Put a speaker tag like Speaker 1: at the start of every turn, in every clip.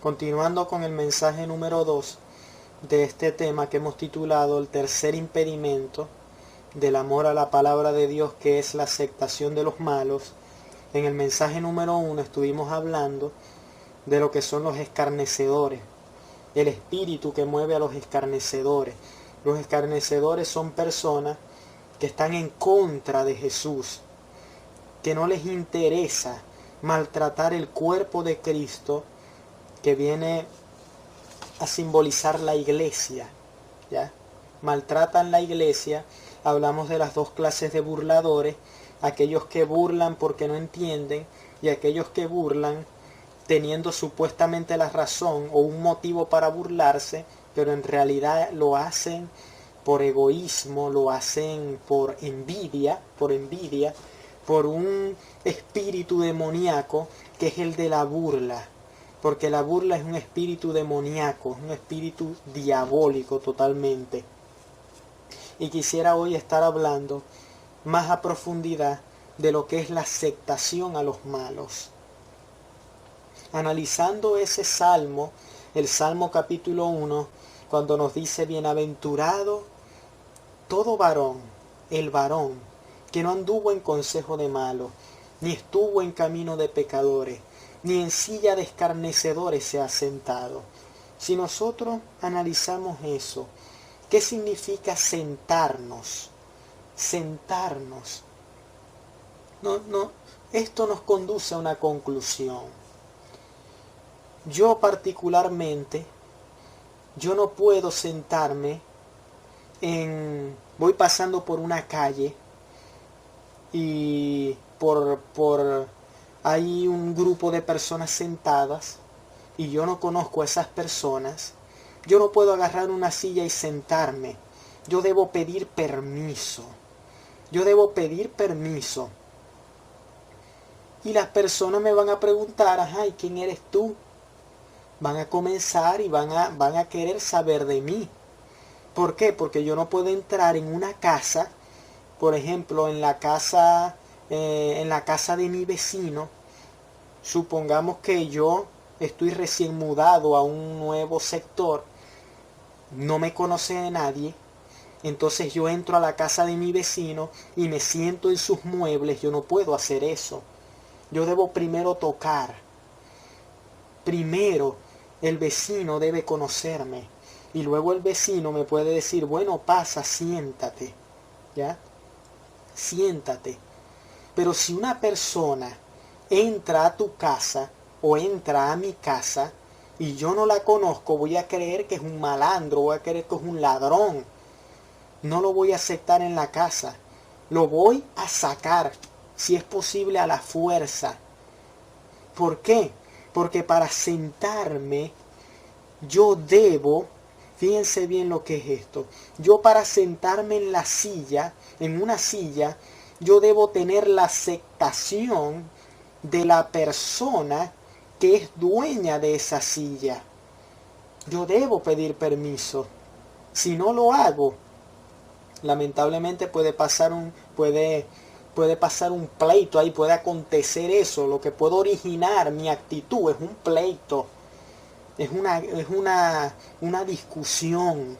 Speaker 1: Continuando con el mensaje número 2 de este tema que hemos titulado el tercer impedimento del amor a la palabra de Dios, que es la aceptación de los malos. En el mensaje número 1 estuvimos hablando de lo que son los escarnecedores, el espíritu que mueve a los escarnecedores. Los escarnecedores son personas que están en contra de Jesús, que no les interesa maltratar el cuerpo de Cristo, que viene a simbolizar la iglesia, ¿ya? Maltratan la iglesia. Hablamos de las dos clases de burladores, aquellos que burlan porque no entienden y aquellos que burlan teniendo supuestamente la razón o un motivo para burlarse, pero en realidad lo hacen por egoísmo, lo hacen por envidia, por un espíritu demoníaco que es el de la burla. Porque la burla es un espíritu demoníaco, un espíritu diabólico totalmente. Y quisiera hoy estar hablando más a profundidad de lo que es la aceptación a los malos. Analizando ese salmo, el Salmo capítulo 1, cuando nos dice: bienaventurado todo varón, el varón, que no anduvo en consejo de malos, ni estuvo en camino de pecadores, ni en silla de escarnecedores se ha sentado. Si nosotros analizamos eso, ¿qué significa sentarnos? Sentarnos. Esto nos conduce a una conclusión. Yo particularmente, yo no puedo sentarme voy pasando por una calle y hay un grupo de personas sentadas y yo no conozco a esas personas. Yo no puedo agarrar una silla y sentarme. Yo debo pedir permiso. Y las personas me van a preguntar: ay, ¿quién eres tú? Van a comenzar y van a querer saber de mí. ¿Por qué? Porque yo no puedo entrar en una casa, por ejemplo, en la casa de mi vecino. Supongamos que yo estoy recién mudado a un nuevo sector, no me conoce de nadie, entonces yo entro a la casa de mi vecino y me siento en sus muebles. Yo no puedo hacer eso. Yo debo primero tocar. Primero el vecino debe conocerme. Y luego el vecino me puede decir: bueno, pasa, siéntate, ¿ya? Siéntate. Pero si una persona entra a tu casa o entra a mi casa y yo no la conozco, voy a creer que es un malandro, voy a creer que es un ladrón. No lo voy a aceptar en la casa. Lo voy a sacar, si es posible, a la fuerza. ¿Por qué? Porque para sentarme yo debo, fíjense bien lo que es esto, yo para sentarme en la silla, en una silla, yo debo tener la aceptación de la persona que es dueña de esa silla. Yo debo pedir permiso. Si no lo hago, lamentablemente puede pasar un pleito ahí, puede acontecer eso. Lo que puede originar mi actitud es un pleito. Es una discusión.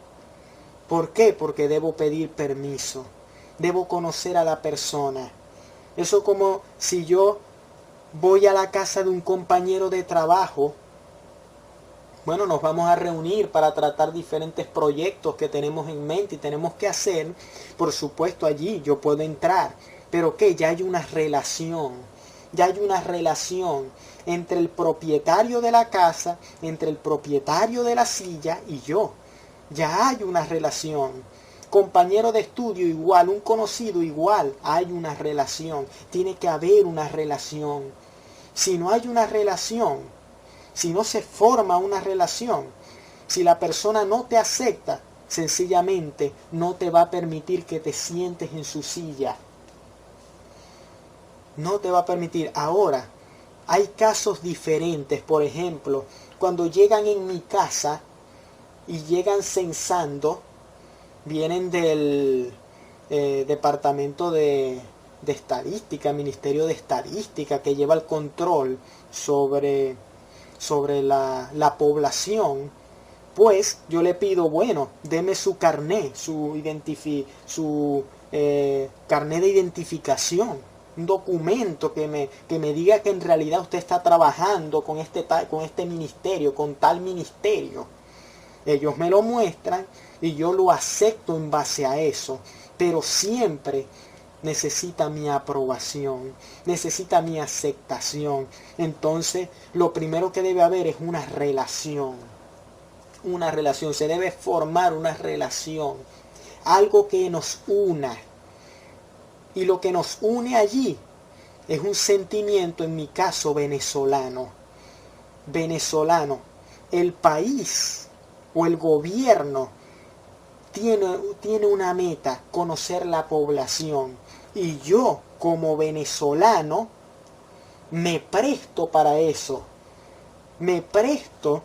Speaker 1: ¿Por qué? Porque debo pedir permiso. Debo conocer a la persona. Eso como si yo voy a la casa de un compañero de trabajo. Bueno, nos vamos a reunir para tratar diferentes proyectos que tenemos en mente y tenemos que hacer. Por supuesto, allí yo puedo entrar. Pero ¿qué? Ya hay una relación. Ya hay una relación entre el propietario de la casa, entre el propietario de la silla y yo. Ya hay una relación. Compañero de estudio igual, un conocido igual, hay una relación. Tiene que haber una relación. Si no hay una relación, si no se forma una relación, si la persona no te acepta, sencillamente no te va a permitir que te sientes en su silla. No te va a permitir. Ahora, hay casos diferentes. Por ejemplo, cuando llegan en mi casa y llegan censando, vienen del departamento de estadística, ministerio de estadística, que lleva el control sobre sobre la población, pues yo le pido, bueno, deme su carné, su carné de identificación, un documento que me diga que en realidad usted está trabajando con este ministerio, con tal ministerio. Ellos me lo muestran y yo lo acepto en base a eso, pero siempre necesita mi aprobación, necesita mi aceptación. Entonces, lo primero que debe haber es una relación. Una relación, se debe formar una relación, algo que nos una. Y lo que nos une allí es un sentimiento, en mi caso, venezolano. Venezolano. El país o el gobierno tiene una meta, conocer la población. Y yo, como venezolano, me presto para eso. Me presto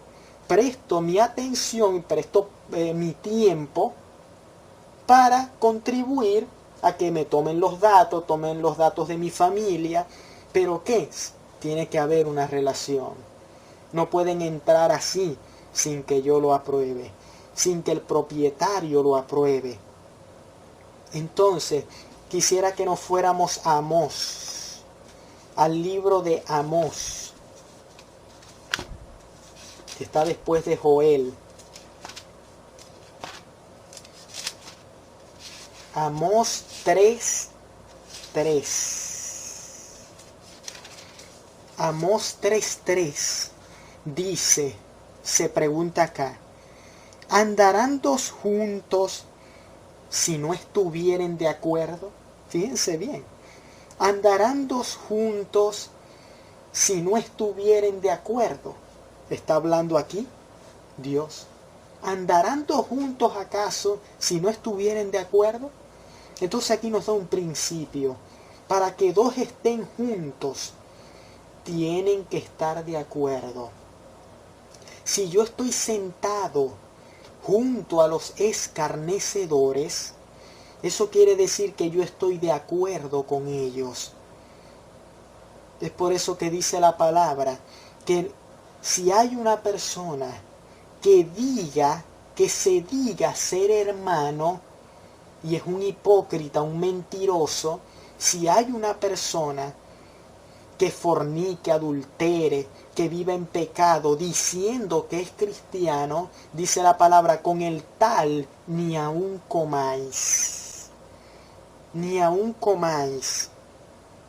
Speaker 1: mi atención y presto mi tiempo para contribuir a que me tomen los datos de mi familia. Pero ¿qué es? Tiene que haber una relación. No pueden entrar así sin que yo lo apruebe, sin que el propietario lo apruebe. Entonces, quisiera que nos fuéramos a Amós, al libro de Amós, que está después de Joel. Amós 3:3. Amós 3:3 dice, se pregunta acá, ¿andarán dos juntos si no estuvieren de acuerdo? Fíjense bien, ¿andarán dos juntos si no estuvieren de acuerdo? ¿Está hablando aquí Dios? ¿Andarán dos juntos acaso si no estuvieren de acuerdo? Entonces aquí nos da un principio. Para que dos estén juntos, tienen que estar de acuerdo. Si yo estoy sentado junto a los escarnecedores, eso quiere decir que yo estoy de acuerdo con ellos. Es por eso que dice la palabra que si hay una persona que se diga ser hermano y es un hipócrita, un mentiroso, si hay una persona que fornique, adultere, que viva en pecado, diciendo que es cristiano, dice la palabra, con el tal ni aun comáis. Ni aun comáis.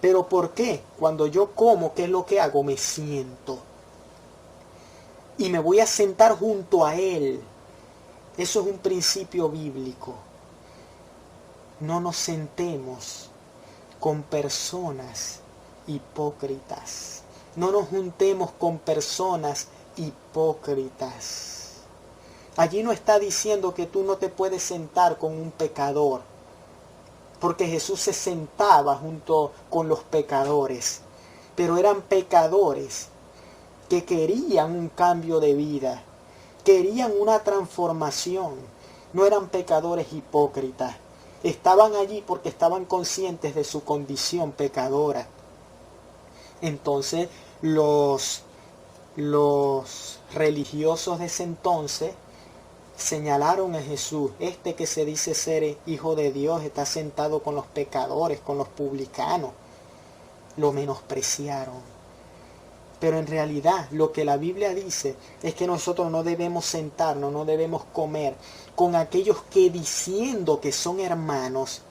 Speaker 1: ¿Pero por qué? Cuando yo como, ¿qué es lo que hago? Me siento. Y me voy a sentar junto a él. Eso es un principio bíblico. No nos sentemos con personas hipócritas. No nos juntemos con personas hipócritas. Allí no está diciendo que tú no te puedes sentar con un pecador, porque Jesús se sentaba junto con los pecadores, pero eran pecadores que querían un cambio de vida, querían una transformación. No eran pecadores hipócritas. Estaban allí porque estaban conscientes de su condición pecadora. Entonces los religiosos de ese entonces señalaron a Jesús. Este que se dice ser hijo de Dios está sentado con los pecadores, con los publicanos. Lo menospreciaron. Pero en realidad lo que la Biblia dice es que nosotros no debemos sentarnos, no debemos comer con aquellos que diciendo que son hermanos,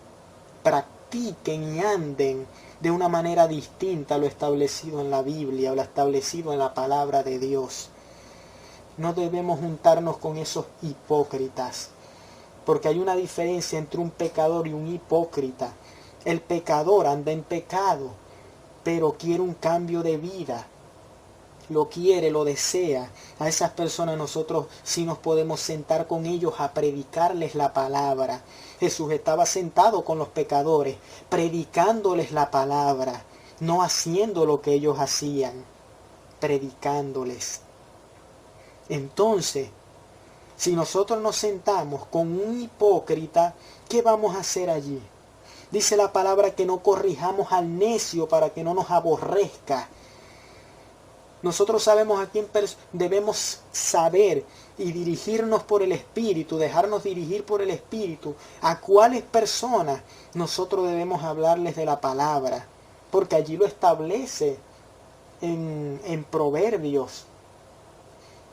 Speaker 1: practiquen y anden de una manera distinta a lo establecido en la Biblia o lo establecido en la palabra de Dios. No debemos juntarnos con esos hipócritas, porque hay una diferencia entre un pecador y un hipócrita. El pecador anda en pecado, pero quiere un cambio de vida. Lo quiere, lo desea. A esas personas nosotros sí nos podemos sentar con ellos a predicarles la palabra. Jesús estaba sentado con los pecadores, predicándoles la palabra, no haciendo lo que ellos hacían, predicándoles. Entonces, si nosotros nos sentamos con un hipócrita, ¿qué vamos a hacer allí? Dice la palabra que no corrijamos al necio para que no nos aborrezca. Nosotros sabemos a quién debemos saber y dirigirnos por el Espíritu, dejarnos dirigir por el Espíritu, a cuáles personas nosotros debemos hablarles de la palabra, porque allí lo establece en Proverbios,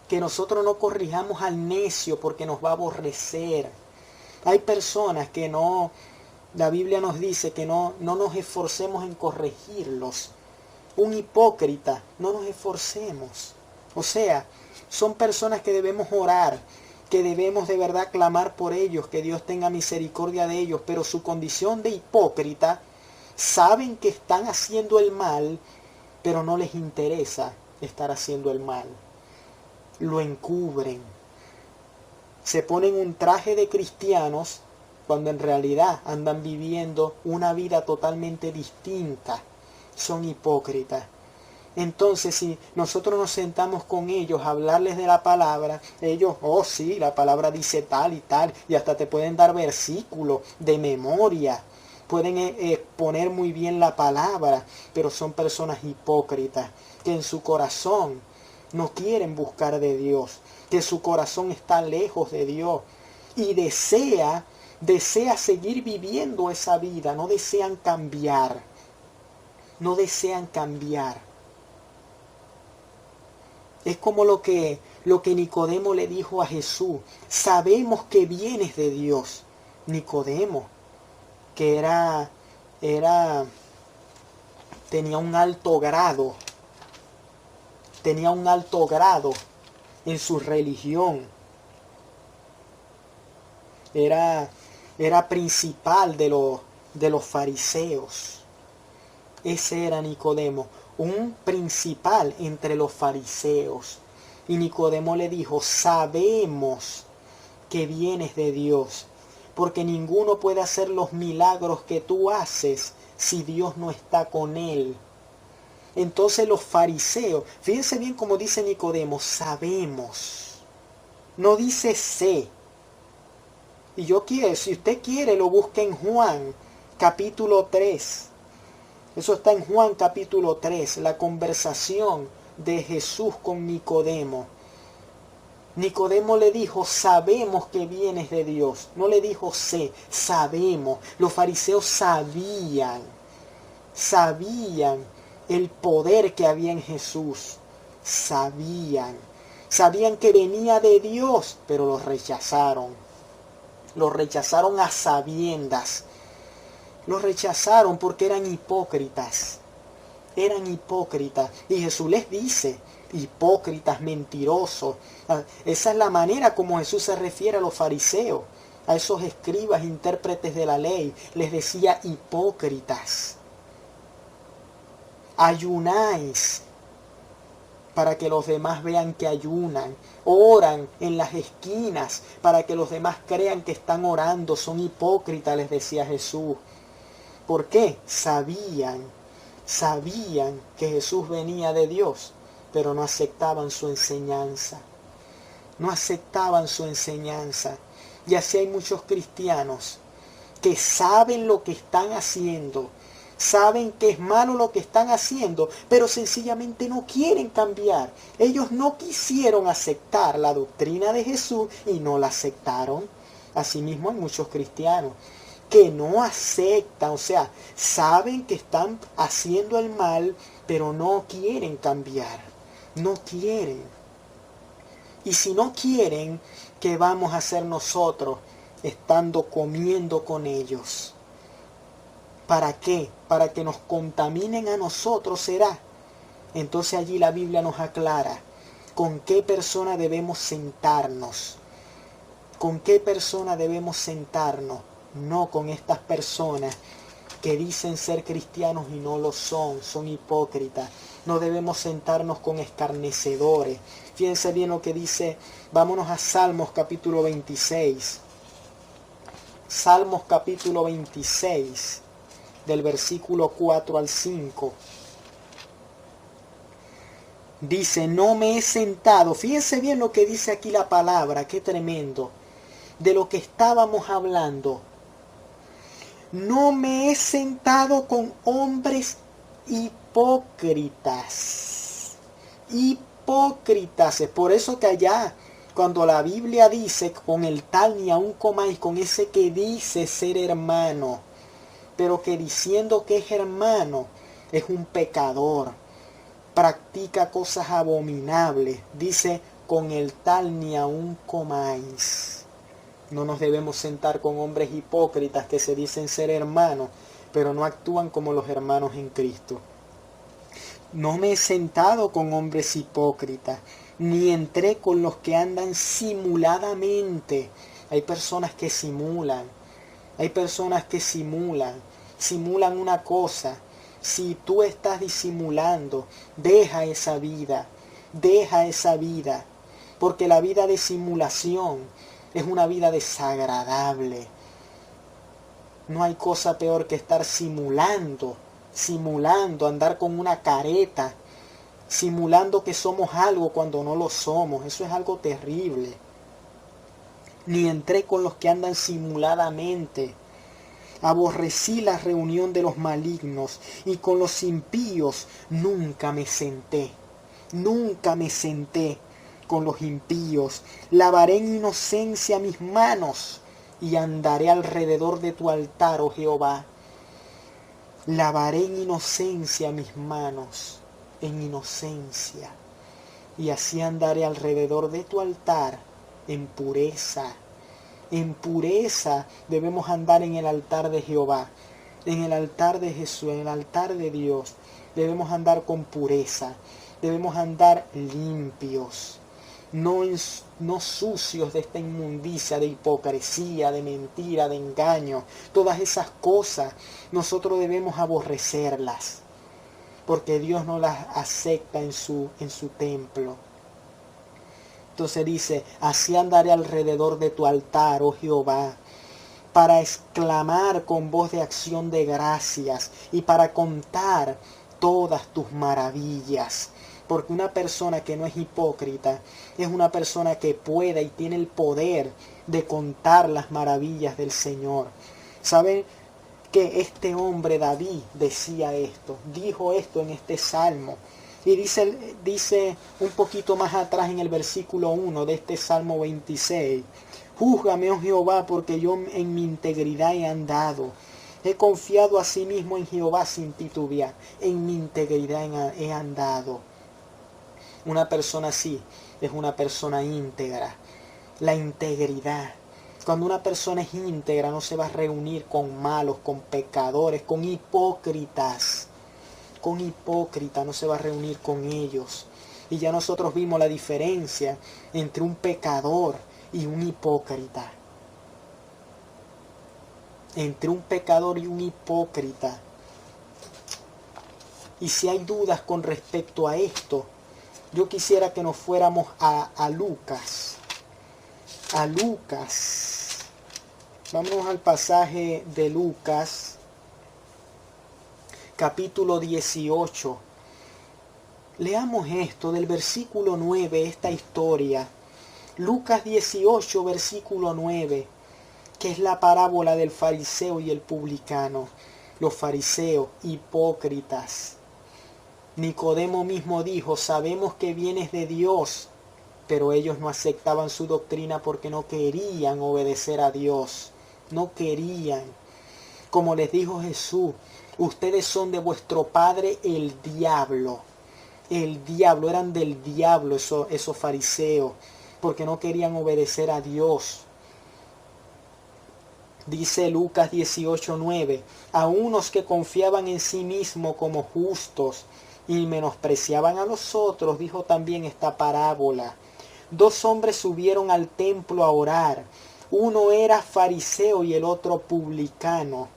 Speaker 1: que nosotros no corrijamos al necio porque nos va a aborrecer. Hay personas que no, la Biblia nos dice que no nos esforcemos en corregirlos. Un hipócrita, no nos esforcemos. O sea, son personas que debemos orar, que debemos de verdad clamar por ellos, que Dios tenga misericordia de ellos, pero su condición de hipócrita, saben que están haciendo el mal, pero no les interesa estar haciendo el mal. Lo encubren. Se ponen un traje de cristianos cuando en realidad andan viviendo una vida totalmente distinta. Son hipócritas. Entonces, si nosotros nos sentamos con ellos a hablarles de la palabra, ellos, oh sí, la palabra dice tal y tal, y hasta te pueden dar versículos de memoria, pueden exponer muy bien la palabra, pero son personas hipócritas, que en su corazón no quieren buscar de Dios, que su corazón está lejos de Dios, y desea seguir viviendo esa vida, no desean cambiar, no desean cambiar. Es como lo que Nicodemo le dijo a Jesús. Sabemos que vienes de Dios. Nicodemo, que tenía un alto grado en su religión. Era principal de los fariseos. Ese era Nicodemo, un principal entre los fariseos. Y Nicodemo le dijo, sabemos que vienes de Dios, porque ninguno puede hacer los milagros que tú haces si Dios no está con él. Entonces los fariseos, fíjense bien como dice Nicodemo, sabemos. No dice sé. Y yo quiero, si usted quiere, lo busque en Juan, capítulo 3. Eso está en Juan capítulo 3, la conversación de Jesús con Nicodemo. Nicodemo le dijo, sabemos que vienes de Dios. No le dijo sé, sabemos. Los fariseos sabían el poder que había en Jesús. Sabían que venía de Dios, pero lo rechazaron. Lo rechazaron a sabiendas. Los rechazaron porque eran hipócritas. Eran hipócritas. Y Jesús les dice, hipócritas, mentirosos. Esa es la manera como Jesús se refiere a los fariseos. A esos escribas, intérpretes de la ley. Les decía hipócritas. Ayunáis para que los demás vean que ayunan. Oran en las esquinas para que los demás crean que están orando. Son hipócritas, les decía Jesús. ¿Por qué? Sabían que Jesús venía de Dios, pero no aceptaban su enseñanza. No aceptaban su enseñanza. Y así hay muchos cristianos que saben lo que están haciendo, saben que es malo lo que están haciendo, pero sencillamente no quieren cambiar. Ellos no quisieron aceptar la doctrina de Jesús y no la aceptaron. Asimismo hay muchos cristianos que no aceptan, o sea, saben que están haciendo el mal, pero no quieren cambiar, no quieren. Y si no quieren, ¿qué vamos a hacer nosotros estando comiendo con ellos? ¿Para qué? Para que nos contaminen a nosotros será. Entonces allí la Biblia nos aclara con qué persona debemos sentarnos. ¿Con qué persona debemos sentarnos? No con estas personas que dicen ser cristianos y no lo son hipócritas. No debemos sentarnos con escarnecedores. Fíjense bien lo que dice, vámonos a Salmos capítulo 26. Salmos capítulo 26, del versículo 4 al 5. Dice, no me he sentado. Fíjense bien lo que dice aquí la palabra, qué tremendo. De lo que estábamos hablando. No me he sentado con hombres hipócritas. hipócritas. Es por eso que allá, cuando la Biblia dice, con el tal ni aun comáis, con ese que dice ser hermano, pero que diciendo que es hermano, es un pecador, practica cosas abominables, dice, con el tal ni aun comáis. No nos debemos sentar con hombres hipócritas que se dicen ser hermanos, pero no actúan como los hermanos en Cristo. No me he sentado con hombres hipócritas, ni entré con los que andan simuladamente. Hay personas que simulan, simulan una cosa. Si tú estás disimulando, deja esa vida, porque la vida de simulación es una vida desagradable. No hay cosa peor que estar simulando, andar con una careta, simulando que somos algo cuando no lo somos. Eso es algo terrible. Ni entré con los que andan simuladamente. Aborrecí la reunión de los malignos, y con los impíos nunca me senté. Nunca me senté con los impíos. Lavaré en inocencia mis manos, y andaré alrededor de tu altar, oh Jehová. Lavaré en inocencia mis manos, en inocencia, y así andaré alrededor de tu altar en pureza. En pureza debemos andar en el altar de Jehová, en el altar de Jesús, en el altar de Dios. Debemos andar con pureza, debemos andar limpios, no sucios de esta inmundicia, de hipocresía, de mentira, de engaño. Todas esas cosas nosotros debemos aborrecerlas, porque Dios no las acepta en su templo. Entonces dice, así andaré alrededor de tu altar, oh Jehová, para exclamar con voz de acción de gracias y para contar todas tus maravillas. Porque una persona que no es hipócrita es una persona que pueda y tiene el poder de contar las maravillas del Señor. ¿Saben que este hombre David decía esto? Dijo esto en este salmo. Y dice un poquito más atrás en el versículo 1 de este Salmo 26. Júzgame, oh Jehová, porque yo en mi integridad he andado. He confiado a sí mismo en Jehová sin titubear. En mi integridad he andado. Una persona así es una persona íntegra. La integridad. Cuando una persona es íntegra no se va a reunir con malos, con pecadores, con hipócritas. Con hipócritas no se va a reunir con ellos. Y ya nosotros vimos la diferencia entre un pecador y un hipócrita. Entre un pecador y un hipócrita. Y si hay dudas con respecto a esto, yo quisiera que nos fuéramos a Lucas. A Lucas. Vámonos al pasaje de Lucas, capítulo 18. Leamos esto del versículo 9, esta historia. Lucas 18, versículo 9, que es la parábola del fariseo y el publicano. Los fariseos, hipócritas. Nicodemo mismo dijo, sabemos que vienes de Dios, pero ellos no aceptaban su doctrina porque no querían obedecer a Dios. No querían. Como les dijo Jesús, ustedes son de vuestro padre el diablo. El diablo, eran del diablo esos fariseos, porque no querían obedecer a Dios. Dice Lucas 18:9, a unos que confiaban en sí mismos como justos y menospreciaban a los otros, dijo también esta parábola. 2 hombres subieron al templo a orar. Uno era fariseo y el otro publicano.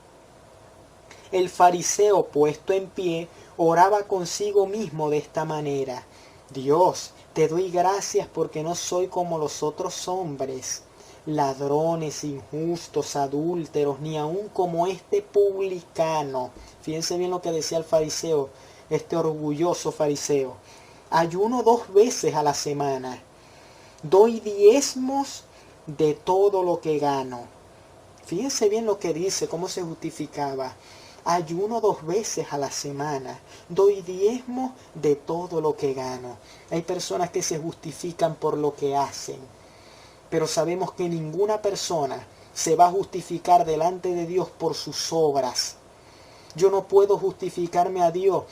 Speaker 1: El fariseo, puesto en pie, oraba consigo mismo de esta manera. Dios, te doy gracias porque no soy como los otros hombres, ladrones, injustos, adúlteros, ni aun como este publicano. Fíjense bien lo que decía el fariseo, este orgulloso fariseo. Ayuno 2 veces a la semana. Doy diezmos de todo lo que gano. Fíjense bien lo que dice, cómo se justificaba. ayuno 2 veces a la semana, doy diezmo de todo lo que gano. Hay personas que se justifican por lo que hacen, pero sabemos que ninguna persona se va a justificar delante de Dios por sus obras. Yo no puedo justificarme a Dios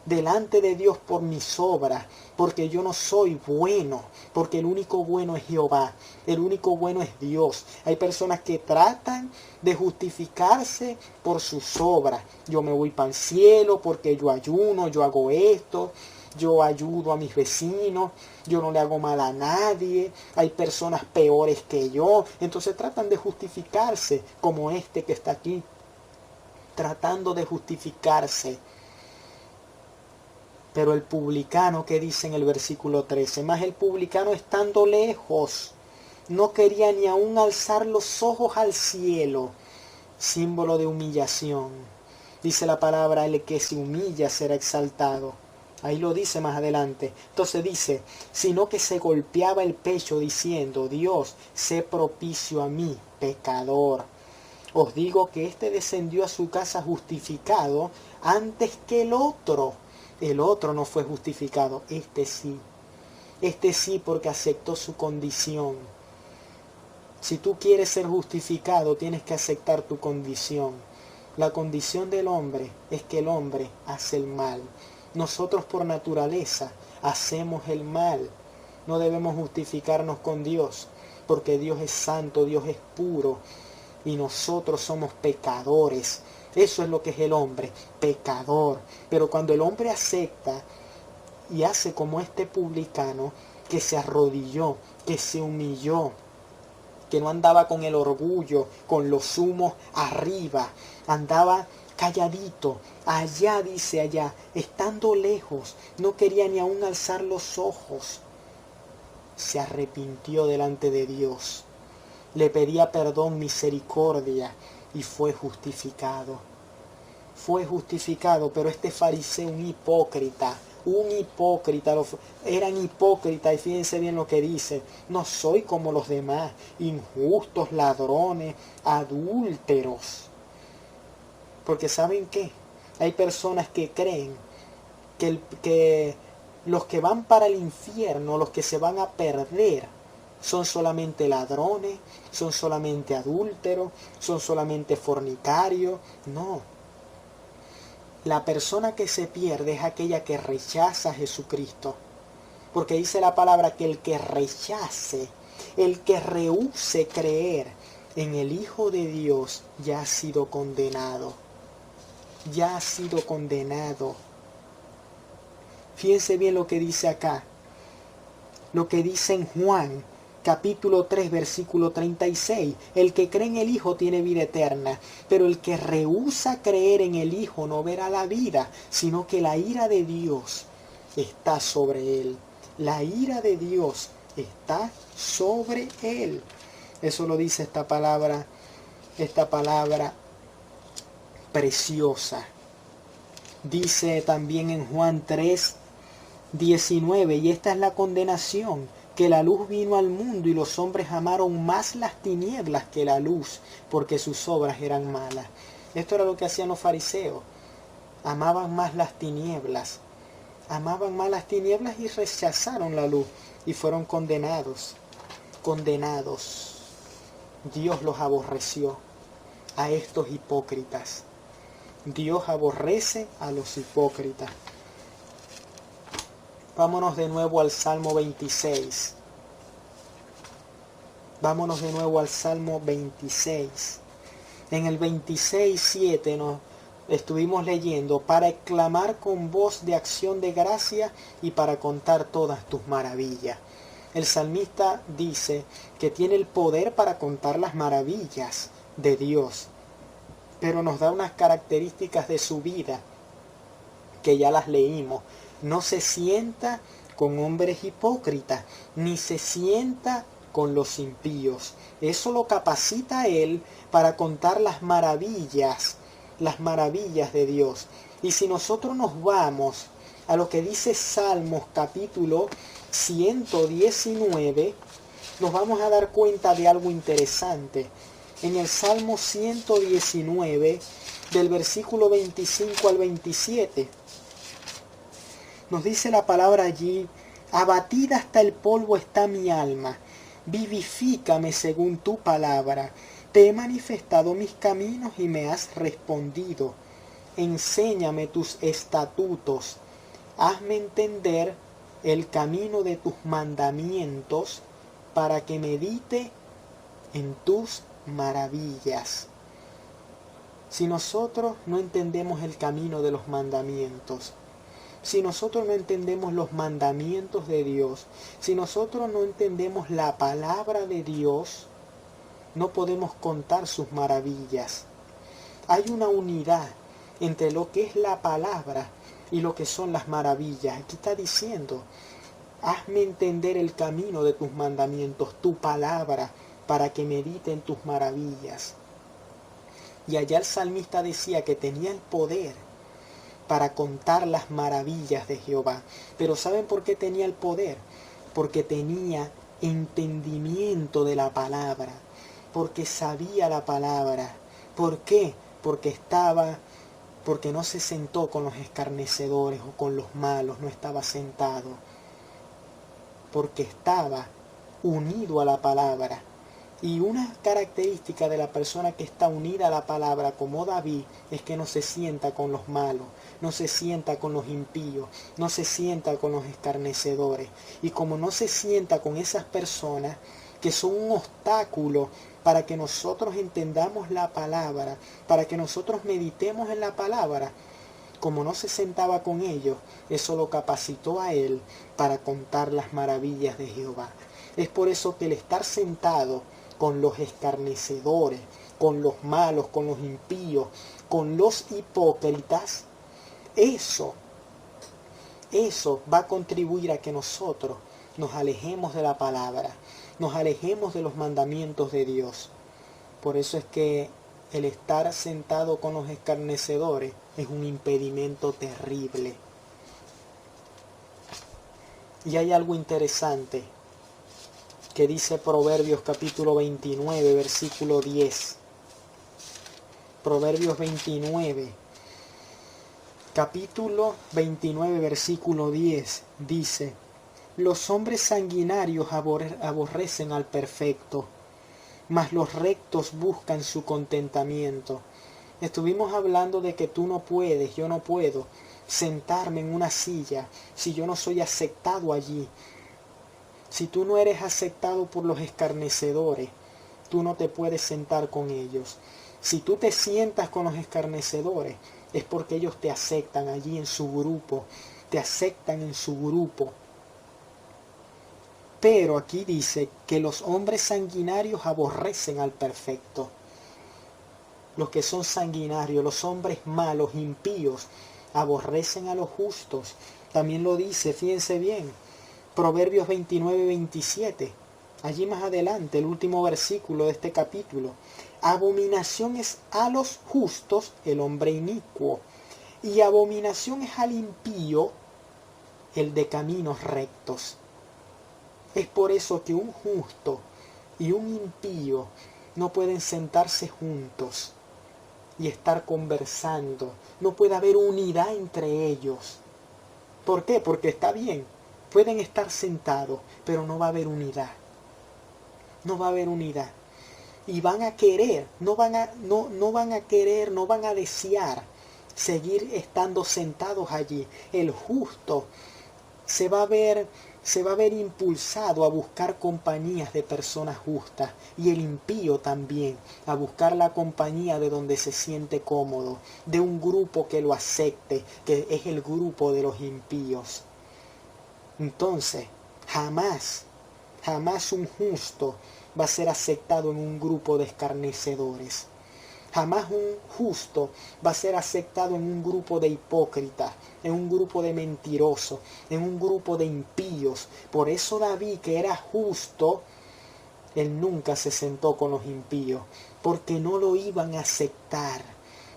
Speaker 1: delante de Dios por mis obras, porque yo no soy bueno, porque el único bueno es Jehová, el único bueno es Dios. Hay personas que tratan de justificarse por sus obras. Yo me voy para el cielo porque yo ayuno, yo hago esto, yo ayudo a mis vecinos, yo no le hago mal a nadie, hay personas peores que yo. Entonces tratan de justificarse, como este que está aquí, tratando de justificarse. Pero el publicano, ¿qué dice en el versículo 13? Mas el publicano, estando lejos, no quería ni aún alzar los ojos al cielo, símbolo de humillación. Dice la palabra, el que se humilla será exaltado. Ahí lo dice más adelante. Entonces dice, sino que se golpeaba el pecho diciendo, Dios, sé propicio a mí, pecador. Os digo que éste descendió a su casa justificado antes que el otro. El otro no fue justificado, este sí. Este sí, porque aceptó su condición. Si tú quieres ser justificado, tienes que aceptar tu condición. La condición del hombre es que el hombre hace el mal. Nosotros por naturaleza hacemos el mal. No debemos justificarnos con Dios, porque Dios es santo, Dios es puro, y nosotros somos pecadores. Eso es lo que es el hombre, pecador. Pero cuando el hombre acepta y hace como este publicano, que se arrodilló, que se humilló, que no andaba con el orgullo, con los humos arriba, andaba calladito, allá, dice allá, estando lejos, no quería ni aún alzar los ojos. Se arrepintió delante de Dios, le pedía perdón, misericordia, y fue justificado. Fue justificado, pero este fariseo, un hipócrita, eran hipócritas, y fíjense bien lo que dice, no soy como los demás, injustos, ladrones, adúlteros. Porque ¿saben qué? Hay personas que creen que los que van para el infierno, los que se van a perder, son solamente ladrones, son solamente adúlteros, son solamente fornicarios. No. La persona que se pierde es aquella que rechaza a Jesucristo. Porque dice la palabra que el que rechace, el que rehúse creer en el Hijo de Dios, ya ha sido condenado. Ya ha sido condenado. Fíjense bien lo que dice acá. Lo que dice en Juan, capítulo 3, versículo 36. El que cree en el Hijo tiene vida eterna, pero el que rehúsa creer en el Hijo no verá la vida, sino que la ira de Dios está sobre él. La ira de Dios está sobre él. Eso lo dice esta palabra preciosa. Dice también en Juan 3, 19, y esta es la condenación, que la luz vino al mundo y los hombres amaron más las tinieblas que la luz, porque sus obras eran malas. Esto era lo que hacían los fariseos. Amaban más las tinieblas. Amaban más las tinieblas y rechazaron la luz y fueron condenados. Condenados. Dios los aborreció a estos hipócritas. Dios aborrece a los hipócritas. Vámonos de nuevo al Salmo 26. Vámonos de nuevo al Salmo 26. En el 26:7 nos estuvimos leyendo, para exclamar con voz de acción de gracia y para contar todas tus maravillas. El salmista dice que tiene el poder para contar las maravillas de Dios, pero nos da unas características de su vida que ya las leímos. No se sienta con hombres hipócritas, ni se sienta con los impíos. Eso lo capacita a él para contar las maravillas de Dios. Y si nosotros nos vamos a lo que dice Salmos capítulo 119, nos vamos a dar cuenta de algo interesante. En el Salmo 119 del versículo 25 al 27, nos dice la palabra allí: abatida hasta el polvo está mi alma, vivifícame según tu palabra. Te he manifestado mis caminos y me has respondido. Enséñame tus estatutos, hazme entender el camino de tus mandamientos, para que medite en tus maravillas. Si nosotros no entendemos el camino de los mandamientos, si nosotros no entendemos los mandamientos de Dios, si nosotros no entendemos la palabra de Dios, no podemos contar sus maravillas. Hay una unidad entre lo que es la palabra y lo que son las maravillas. Aquí está diciendo: hazme entender el camino de tus mandamientos, tu palabra, para que medite en tus maravillas. Y allá el salmista decía que tenía el poder para contar las maravillas de Jehová. Pero ¿saben por qué tenía el poder? Porque tenía entendimiento de la palabra, porque sabía la palabra. ¿Por qué? Porque no se sentó con los escarnecedores o con los malos, no estaba sentado, porque estaba unido a la palabra. Y una característica de la persona que está unida a la palabra, como David, es que no se sienta con los malos, no se sienta con los impíos, no se sienta con los escarnecedores. Y como no se sienta con esas personas que son un obstáculo para que nosotros entendamos la palabra, para que nosotros meditemos en la palabra, como no se sentaba con ellos, eso lo capacitó a él para contar las maravillas de Jehová. Es por eso que el estar sentado con los escarnecedores, con los malos, con los impíos, con los hipócritas, eso va a contribuir a que nosotros nos alejemos de la palabra, nos alejemos de los mandamientos de Dios. Por eso es que el estar sentado con los escarnecedores es un impedimento terrible. Y hay algo interesante que dice Proverbios capítulo 29, versículo 10. Proverbios 29, capítulo 29, versículo 10, dice: los hombres sanguinarios aborrecen al perfecto, mas los rectos buscan su contentamiento. Estuvimos hablando de que tú no puedes, yo no puedo sentarme en una silla si yo no soy aceptado allí. Si tú no eres aceptado por los escarnecedores, tú no te puedes sentar con ellos. Si tú te sientas con los escarnecedores, es porque ellos te aceptan allí en su grupo, te aceptan en su grupo. Pero aquí dice que los hombres sanguinarios aborrecen al perfecto. Los que son sanguinarios, los hombres malos, impíos, aborrecen a los justos. También lo dice, fíjense bien, Proverbios 29, 27. Allí más adelante, el último versículo de este capítulo. Abominación es a los justos el hombre inicuo, y abominación es al impío el de caminos rectos. Es por eso que un justo y un impío no pueden sentarse juntos y estar conversando. No puede haber unidad entre ellos. ¿Por qué? Porque está bien, pueden estar sentados, pero no va a haber unidad. No va a haber unidad. Y van a querer, no van a desear seguir estando sentados allí. El justo se va a ver impulsado a buscar compañías de personas justas, y el impío también a buscar la compañía de donde se siente cómodo, de un grupo que lo acepte, que es el grupo de los impíos. Entonces, jamás un justo va a ser aceptado en un grupo de escarnecedores. Jamás un justo va a ser aceptado en un grupo de hipócritas, en un grupo de mentirosos, en un grupo de impíos. Por eso David, que era justo, él nunca se sentó con los impíos, porque no lo iban a aceptar.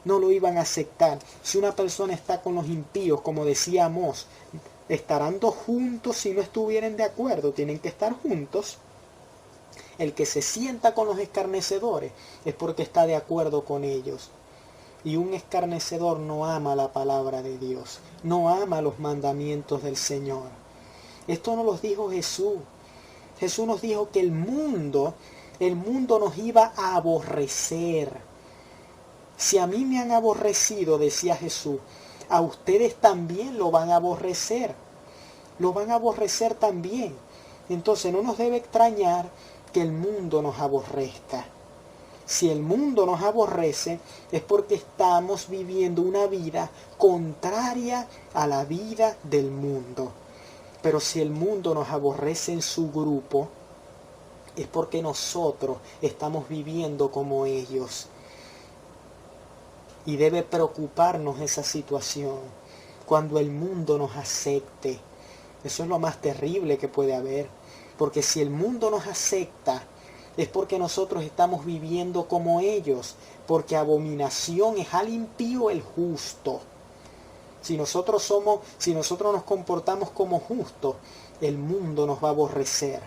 Speaker 1: No lo iban a aceptar. Si una persona está con los impíos, como decía Amós, estarán dos juntos si no estuvieran de acuerdo, tienen que estar juntos. El que se sienta con los escarnecedores es porque está de acuerdo con ellos. Y un escarnecedor no ama la palabra de Dios, no ama los mandamientos del Señor. Esto nos lo dijo Jesús. Jesús nos dijo que el mundo nos iba a aborrecer. Si a mí me han aborrecido, decía Jesús, a ustedes también lo van a aborrecer. Lo van a aborrecer también. Entonces no nos debe extrañar que el mundo nos aborrezca. Si el mundo nos aborrece es porque estamos viviendo una vida contraria a la vida del mundo. Pero si el mundo nos aborrece en su grupo, es porque nosotros estamos viviendo como ellos. Y debe preocuparnos esa situación cuando el mundo nos acepte. Eso es lo más terrible que puede haber. Porque si el mundo nos acepta, es porque nosotros estamos viviendo como ellos. Porque abominación es al impío el justo. Si nosotros nos comportamos como justos, el mundo nos va a aborrecer.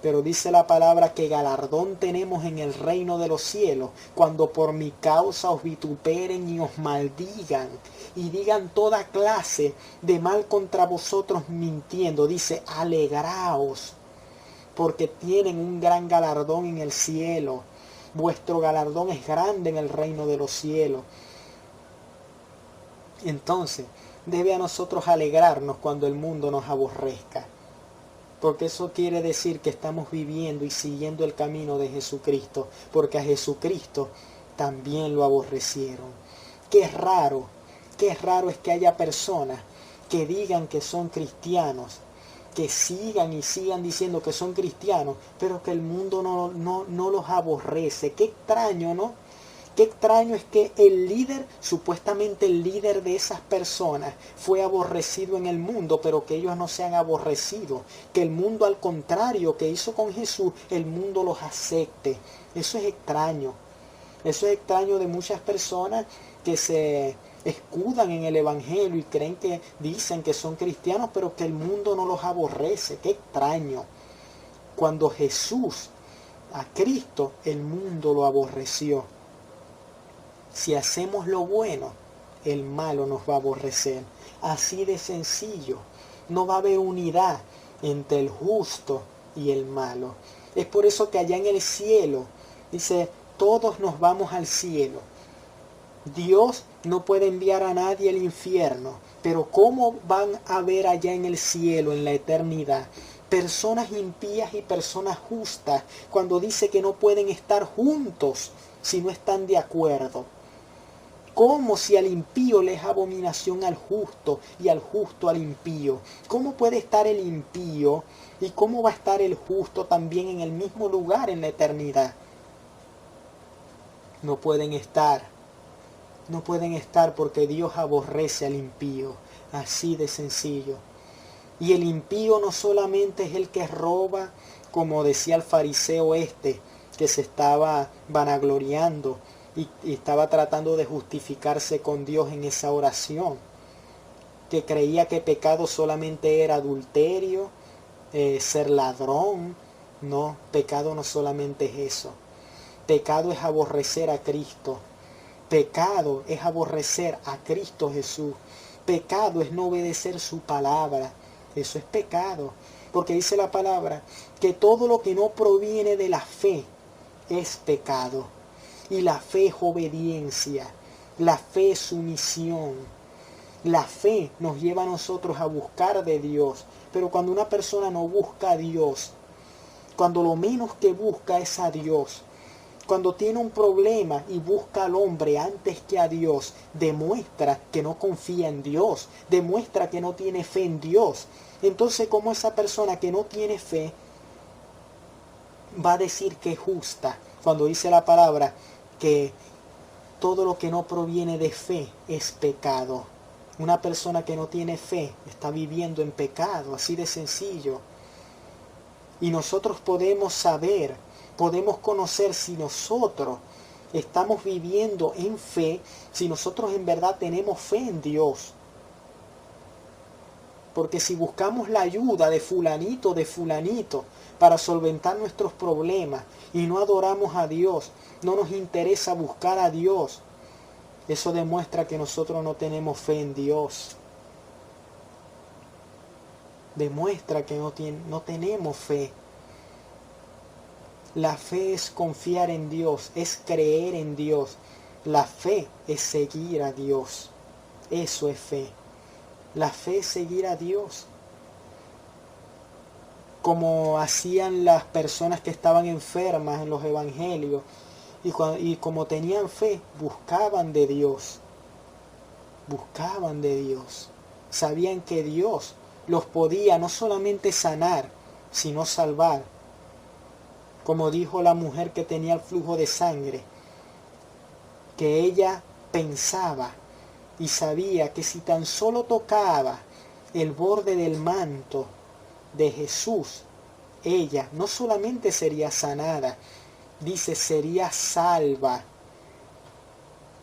Speaker 1: Pero dice la palabra que galardón tenemos en el reino de los cielos, cuando por mi causa os vituperen y os maldigan, y digan toda clase de mal contra vosotros mintiendo. Dice, alegraos, porque tienen un gran galardón en el cielo. Vuestro galardón es grande en el reino de los cielos. Entonces, debe a nosotros alegrarnos cuando el mundo nos aborrezca. Porque eso quiere decir que estamos viviendo y siguiendo el camino de Jesucristo. Porque a Jesucristo también lo aborrecieron. Qué raro es que haya personas que digan que son cristianos, que sigan diciendo que son cristianos, pero que el mundo no los aborrece. Qué extraño, ¿no? Qué extraño es que el líder, supuestamente el líder de esas personas, fue aborrecido en el mundo, pero que ellos no se han aborrecido. Que el mundo, al contrario, que hizo con Jesús, el mundo los acepte. Eso es extraño. Eso es extraño de muchas personas que se escudan en el Evangelio y dicen que son cristianos, pero que el mundo no los aborrece. Qué extraño. Cuando Jesús, a Cristo, el mundo lo aborreció. Si hacemos lo bueno, el malo nos va a aborrecer. Así de sencillo. No va a haber unidad entre el justo y el malo. Es por eso que allá en el cielo, dice, todos nos vamos al cielo. Dios no puede enviar a nadie al infierno. Pero ¿cómo van a ver allá en el cielo, en la eternidad, personas impías y personas justas, cuando dice que no pueden estar juntos si no están de acuerdo? ¿Cómo si al impío le es abominación al justo y al justo al impío? ¿Cómo puede estar el impío y cómo va a estar el justo también en el mismo lugar en la eternidad? No pueden estar. No pueden estar porque Dios aborrece al impío. Así de sencillo. Y el impío no solamente es el que roba, como decía el fariseo que se estaba vanagloriando y estaba tratando de justificarse con Dios en esa oración, que creía que pecado solamente era adulterio, ser ladrón. No, pecado no solamente es eso. Pecado es aborrecer a Cristo. Pecado es aborrecer a Cristo Jesús. Pecado es no obedecer su palabra. Eso es pecado. Porque dice la palabra que todo lo que no proviene de la fe es pecado. Y la fe es obediencia. La fe es sumisión. La fe nos lleva a nosotros a buscar de Dios. Pero cuando una persona no busca a Dios, cuando lo menos que busca es a Dios, cuando tiene un problema y busca al hombre antes que a Dios, demuestra que no confía en Dios, demuestra que no tiene fe en Dios. Entonces, ¿cómo esa persona que no tiene fe va a decir que es justa? Cuando dice la palabra que todo lo que no proviene de fe es pecado. Una persona que no tiene fe está viviendo en pecado, así de sencillo. Y nosotros podemos saber, podemos conocer si nosotros estamos viviendo en fe, si nosotros en verdad tenemos fe en Dios. Porque si buscamos la ayuda de fulanito, para solventar nuestros problemas y no adoramos a Dios, no nos interesa buscar a Dios, Eso demuestra que nosotros no tenemos fe en Dios. Demuestra que no tenemos fe. La fe es confiar en Dios, es creer en Dios. La fe es seguir a Dios. Eso es fe. La fe es seguir a Dios. Como hacían las personas que estaban enfermas en los evangelios. Y como tenían fe, buscaban de Dios. Buscaban de Dios. Sabían que Dios los podía no solamente sanar, sino salvar. Como dijo la mujer que tenía el flujo de sangre, que ella pensaba y sabía que si tan solo tocaba el borde del manto de Jesús, ella no solamente sería sanada, dice, sería salva.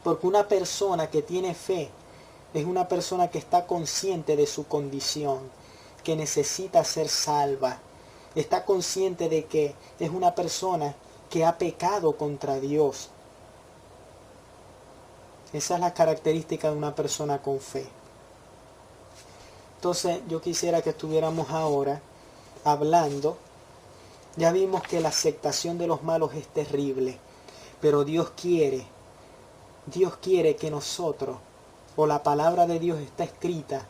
Speaker 1: Porque una persona que tiene fe es una persona que está consciente de su condición, que necesita ser salva. Está consciente de que es una persona que ha pecado contra Dios. Esa es la característica de una persona con fe. Entonces yo quisiera que estuviéramos ahora hablando. Ya vimos que la aceptación de los malos es terrible, pero Dios quiere que nosotros, o la palabra de Dios está escrita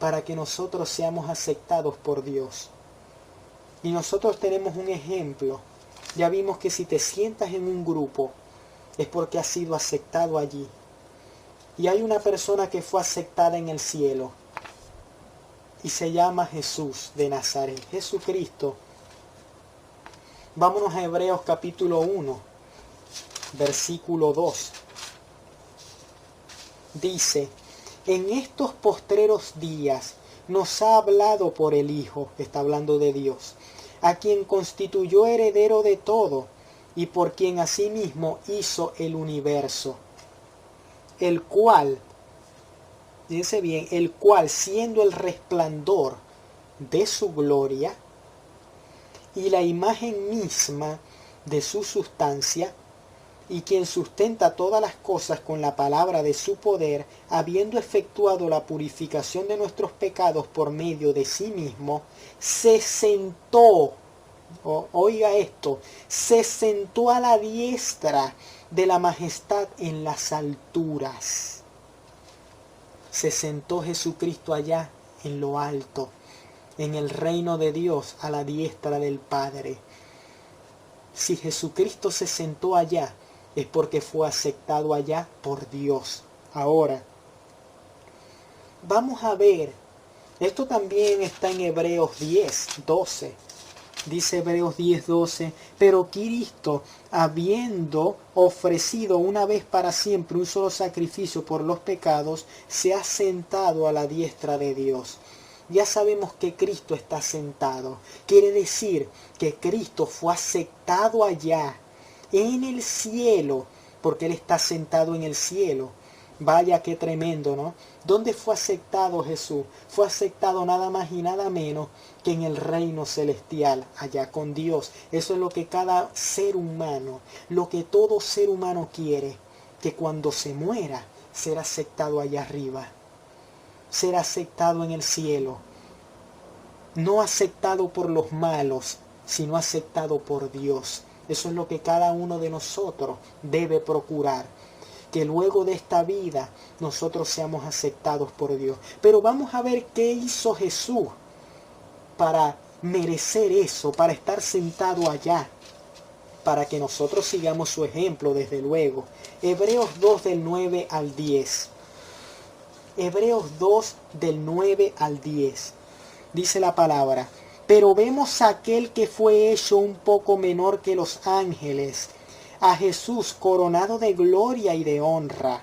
Speaker 1: para que nosotros seamos aceptados por Dios. Y nosotros tenemos un ejemplo. Ya vimos que si te sientas en un grupo es porque has sido aceptado allí. Y hay una persona que fue aceptada en el cielo y se llama Jesús de Nazaret, Jesucristo. Vámonos a Hebreos capítulo 1, versículo 2. Dice, en estos postreros días nos ha hablado por el Hijo, está hablando de Dios, a quien constituyó heredero de todo y por quien asimismo hizo el universo, el cual, fíjense bien, el cual siendo el resplandor de su gloria y la imagen misma de su sustancia, y quien sustenta todas las cosas con la palabra de su poder, habiendo efectuado la purificación de nuestros pecados por medio de sí mismo, se sentó, oiga esto, se sentó a la diestra de la majestad en las alturas. Se sentó Jesucristo allá en lo alto, en el reino de Dios, a la diestra del Padre. Si Jesucristo se sentó allá, es porque fue aceptado allá por Dios. Ahora, vamos a ver, esto también está en Hebreos 10, 12. Dice Hebreos 10, 12, pero Cristo, habiendo ofrecido una vez para siempre un solo sacrificio por los pecados, se ha sentado a la diestra de Dios. Ya sabemos que Cristo está sentado. Quiere decir que Cristo fue aceptado allá, en el cielo, porque Él está sentado en el cielo. Vaya qué tremendo, ¿no? ¿Dónde fue aceptado Jesús? Fue aceptado nada más y nada menos que en el reino celestial, allá con Dios. Eso es lo que cada ser humano, lo que todo ser humano quiere, que cuando se muera, ser aceptado allá arriba. Ser aceptado en el cielo. No aceptado por los malos, sino aceptado por Dios. Eso es lo que cada uno de nosotros debe procurar. Que luego de esta vida nosotros seamos aceptados por Dios. Pero vamos a ver qué hizo Jesús para merecer eso, para estar sentado allá. Para que nosotros sigamos su ejemplo, desde luego. Hebreos 2 del 9 al 10. Hebreos 2 del 9 al 10. Dice la palabra, pero vemos a aquel que fue hecho un poco menor que los ángeles, a Jesús coronado de gloria y de honra,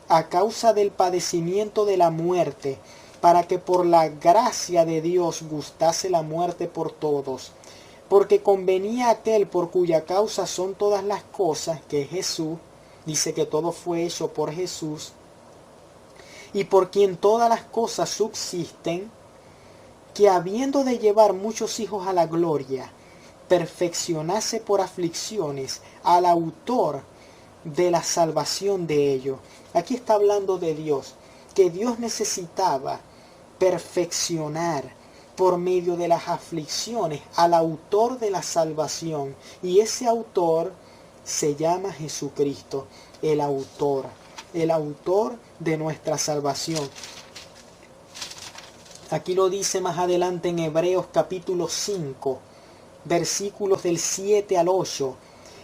Speaker 1: a causa del padecimiento de la muerte, para que por la gracia de Dios gustase la muerte por todos. Porque convenía aquel por cuya causa son todas las cosas, que es Jesús, dice que todo fue hecho por Jesús, y por quien todas las cosas subsisten, que habiendo de llevar muchos hijos a la gloria, perfeccionase por aflicciones al autor de la salvación de ellos. Aquí está hablando de Dios, que Dios necesitaba perfeccionar por medio de las aflicciones al autor de la salvación. Y ese autor se llama Jesucristo, el autor de nuestra salvación. Aquí lo dice más adelante en Hebreos capítulo 5, versículos del 7 al 8.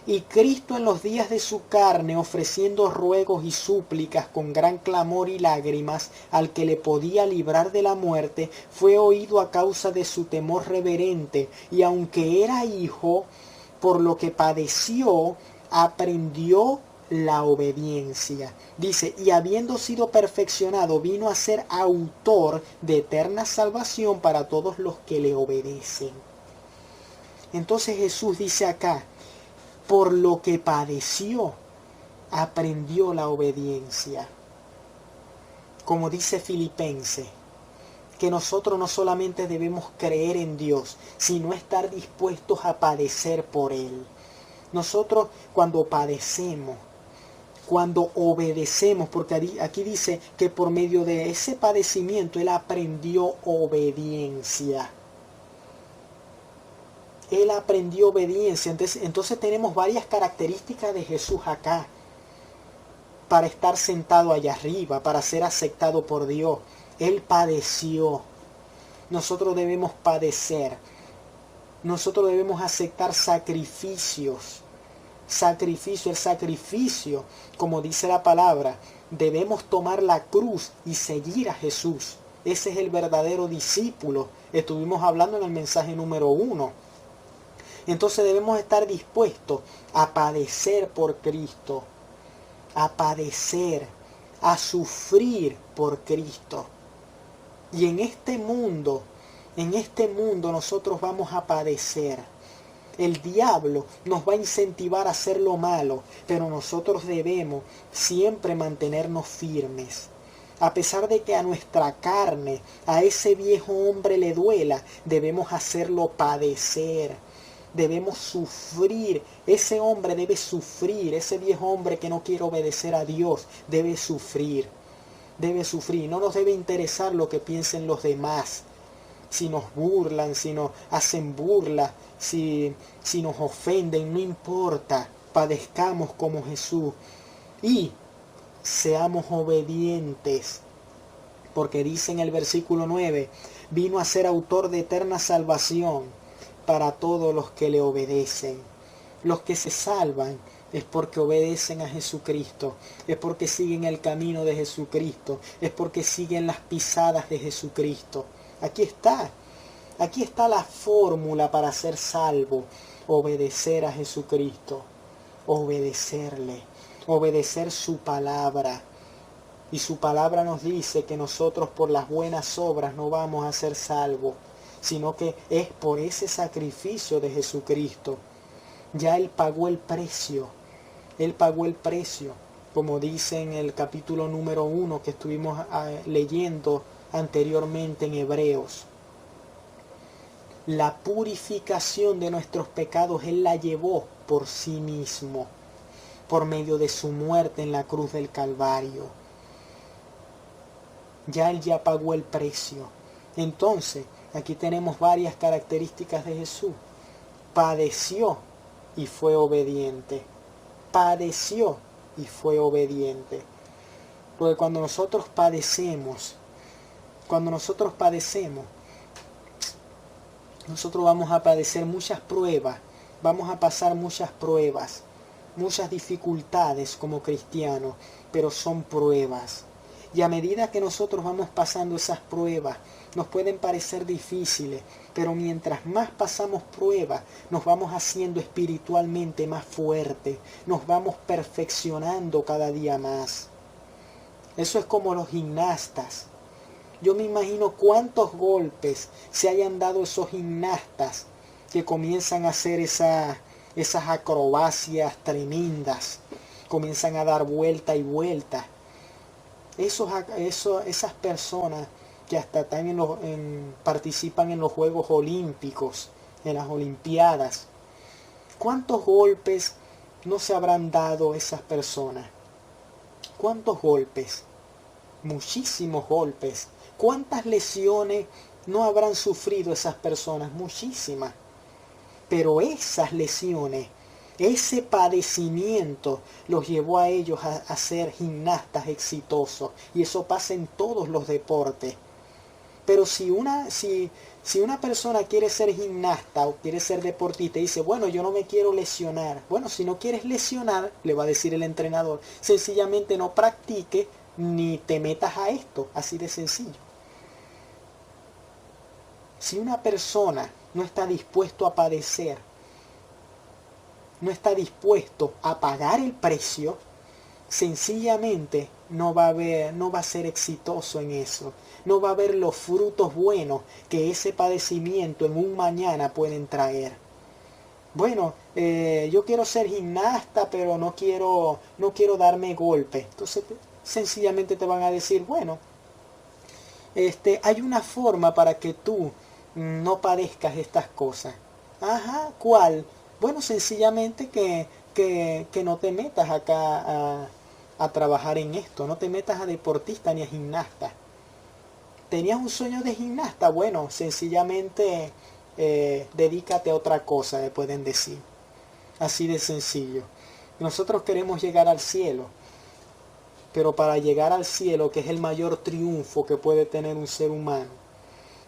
Speaker 1: Y Cristo en los días de su carne, ofreciendo ruegos y súplicas con gran clamor y lágrimas al que le podía librar de la muerte, fue oído a causa de su temor reverente, y aunque era hijo, por lo que padeció, aprendió la obediencia. Dice, y habiendo sido perfeccionado, vino a ser autor de eterna salvación para todos los que le obedecen. Entonces Jesús dice acá, por lo que padeció, aprendió la obediencia. Como dice Filipenses, que nosotros no solamente debemos creer en Dios, sino estar dispuestos a padecer por Él. Nosotros cuando padecemos, cuando obedecemos, porque aquí dice que por medio de ese padecimiento Él aprendió obediencia. Él aprendió obediencia. Entonces tenemos varias características de Jesús acá. Para estar sentado allá arriba, para ser aceptado por Dios. Él padeció. Nosotros debemos padecer. Nosotros debemos aceptar sacrificios. El sacrificio, como dice la palabra, debemos tomar la cruz y seguir a Jesús. Ese es el verdadero discípulo. Estuvimos hablando en el mensaje número 1. Entonces debemos estar dispuestos a padecer por Cristo, a padecer, a sufrir por Cristo. Y en este mundo nosotros vamos a padecer. El diablo nos va a incentivar a hacer lo malo, pero nosotros debemos siempre mantenernos firmes. A pesar de que a nuestra carne, a ese viejo hombre le duela, debemos hacerlo padecer. Debemos sufrir. Ese hombre debe sufrir. Ese viejo hombre que no quiere obedecer a Dios debe sufrir. Debe sufrir. No nos debe interesar lo que piensen los demás. Si nos burlan, si nos hacen burla, si nos ofenden, no importa. Padezcamos como Jesús. Y seamos obedientes. Porque dice en el versículo 9, vino a ser autor de eterna salvación para todos los que le obedecen. Los que se salvan es porque obedecen a Jesucristo, es porque siguen el camino de Jesucristo, es porque siguen las pisadas de Jesucristo. Aquí está la fórmula para ser salvo: obedecer a Jesucristo, obedecerle, obedecer su palabra. Y su palabra nos dice que nosotros por las buenas obras no vamos a ser salvos, sino que es por ese sacrificio de Jesucristo. Ya Él pagó el precio. Él pagó el precio, como dice en el capítulo número 1 que estuvimos leyendo anteriormente en Hebreos. La purificación de nuestros pecados Él la llevó por sí mismo, por medio de su muerte en la cruz del Calvario. Él ya pagó el precio. Entonces, aquí tenemos varias características de Jesús. Padeció y fue obediente. Padeció y fue obediente. Porque cuando nosotros padecemos, nosotros vamos a padecer muchas pruebas, vamos a pasar muchas pruebas, muchas dificultades como cristianos, pero son pruebas. Y a medida que nosotros vamos pasando esas pruebas, nos pueden parecer difíciles, pero mientras más pasamos pruebas, nos vamos haciendo espiritualmente más fuertes, nos vamos perfeccionando cada día más. Eso es como los gimnastas. Yo me imagino cuántos golpes se hayan dado esos gimnastas que comienzan a hacer esas acrobacias tremendas, comienzan a dar vuelta y vuelta. Esas personas que hasta están participan en los Juegos Olímpicos, en las Olimpiadas. ¿Cuántos golpes no se habrán dado esas personas? ¿Cuántos golpes? Muchísimos golpes. ¿Cuántas lesiones no habrán sufrido esas personas? Muchísimas. Pero esas lesiones, ese padecimiento los llevó a ellos a ser gimnastas exitosos. Y eso pasa en todos los deportes. Pero si una persona quiere ser gimnasta o quiere ser deportista y dice, bueno, yo no me quiero lesionar. Bueno, si no quieres lesionar, le va a decir el entrenador, sencillamente no practique ni te metas a esto. Así de sencillo. Si una persona no está dispuesto a padecer, no está dispuesto a pagar el precio, sencillamente no va a ser exitoso en eso. No va a ver los frutos buenos que ese padecimiento en un mañana pueden traer. Bueno, yo quiero ser gimnasta, pero no quiero darme golpes. Entonces, sencillamente te van a decir, bueno, hay una forma para que tú no padezcas estas cosas. Ajá, ¿cuál? Bueno, sencillamente que no te metas acá a trabajar en esto, no te metas a deportista ni a gimnasta. ¿Tenías un sueño de gimnasta? Bueno, sencillamente dedícate a otra cosa, le pueden decir. Así de sencillo. Nosotros queremos llegar al cielo, pero para llegar al cielo, que es el mayor triunfo que puede tener un ser humano,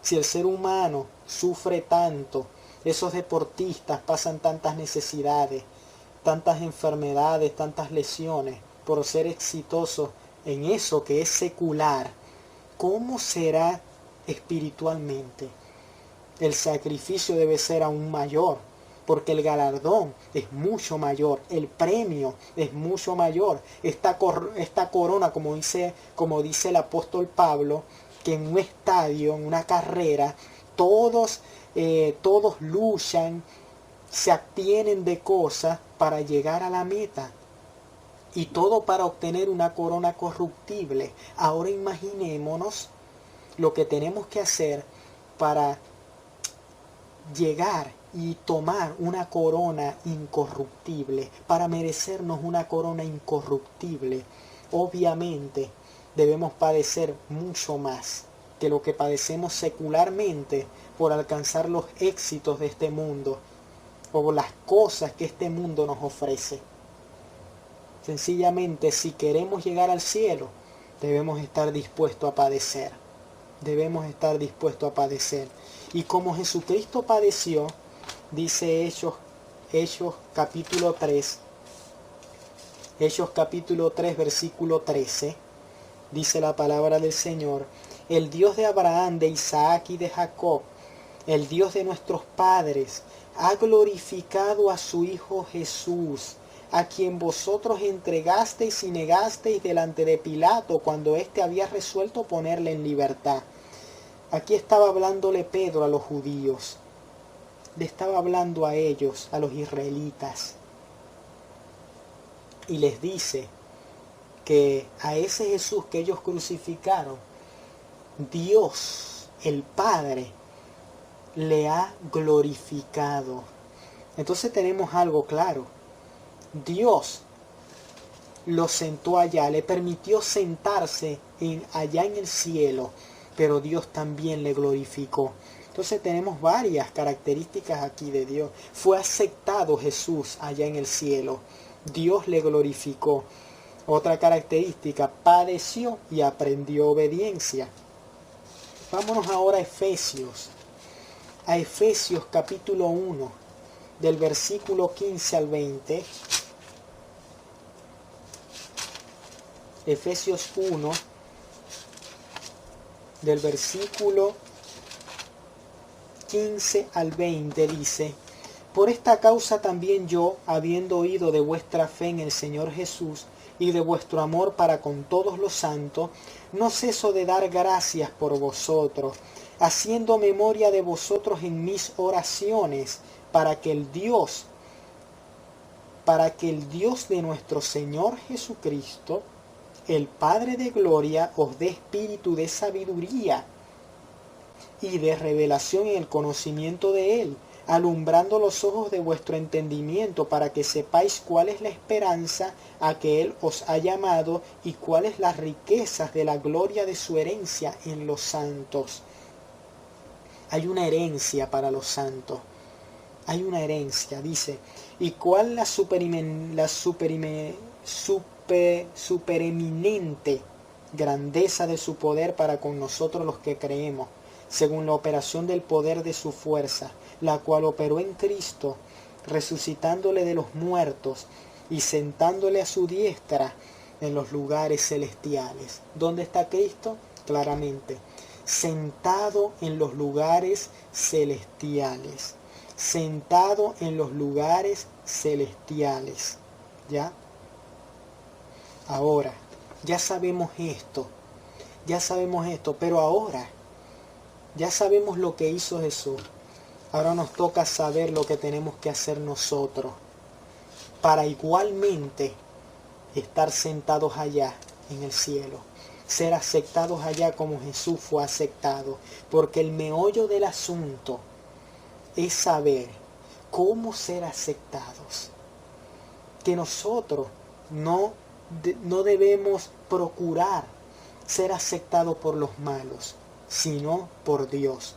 Speaker 1: si el ser humano sufre tanto, esos deportistas pasan tantas necesidades, tantas enfermedades, tantas lesiones, por ser exitosos en eso que es secular, ¿cómo será espiritualmente? El sacrificio debe ser aún mayor, porque el galardón es mucho mayor, el premio es mucho mayor. Esta corona, como dice el apóstol Pablo, que en un estadio, en una carrera, todos luchan, se abstienen de cosas para llegar a la meta. Y todo para obtener una corona corruptible. Ahora imaginémonos lo que tenemos que hacer para llegar y tomar una corona incorruptible, para merecernos una corona incorruptible. Obviamente debemos padecer mucho más que lo que padecemos secularmente por alcanzar los éxitos de este mundo o las cosas que este mundo nos ofrece. Sencillamente, si queremos llegar al cielo, debemos estar dispuestos a padecer. Debemos estar dispuestos a padecer. Y como Jesucristo padeció, dice Hechos capítulo 3, versículo 13, dice la palabra del Señor: el Dios de Abraham, de Isaac y de Jacob, el Dios de nuestros padres, ha glorificado a su Hijo Jesús, a quien vosotros entregasteis y negasteis delante de Pilato cuando éste había resuelto ponerle en libertad. Aquí estaba hablándole Pedro a los judíos, le estaba hablando a ellos, a los israelitas, y les dice que a ese Jesús que ellos crucificaron, Dios, el Padre, le ha glorificado. Entonces tenemos algo claro. Dios lo sentó allá, le permitió sentarse allá en el cielo, pero Dios también le glorificó. Entonces tenemos varias características aquí de Dios. Fue aceptado Jesús allá en el cielo. Dios le glorificó. Otra característica, padeció y aprendió obediencia. Vámonos ahora a Efesios. A Efesios capítulo 1, del versículo 15 al 20. Efesios 1, del versículo 15 al 20 dice: por esta causa también yo, habiendo oído de vuestra fe en el Señor Jesús y de vuestro amor para con todos los santos, no ceso de dar gracias por vosotros, haciendo memoria de vosotros en mis oraciones, para que el Dios de nuestro Señor Jesucristo, el Padre de gloria, os dé espíritu de sabiduría y de revelación en el conocimiento de Él, alumbrando los ojos de vuestro entendimiento, para que sepáis cuál es la esperanza a que Él os ha llamado y cuáles las riquezas de la gloria de su herencia en los santos. Hay una herencia para los santos. Hay una herencia, dice. ¿Y cuál la supereminente grandeza de su poder para con nosotros los que creemos, según la operación del poder de su fuerza, la cual operó en Cristo, resucitándole de los muertos y sentándole a su diestra en los lugares celestiales? ¿Dónde está Cristo? Claramente, sentado en los lugares celestiales. Sentado en los lugares celestiales. ¿Ya? Ahora, ya sabemos esto, pero ahora, ya sabemos lo que hizo Jesús. Ahora nos toca saber lo que tenemos que hacer nosotros para igualmente estar sentados allá en el cielo, ser aceptados allá como Jesús fue aceptado, porque el meollo del asunto es saber cómo ser aceptados, que nosotros no debemos procurar ser aceptados por los malos, sino por Dios.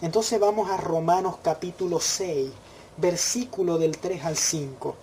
Speaker 1: Entonces vamos a Romanos capítulo 6, versículo del 3 al 5.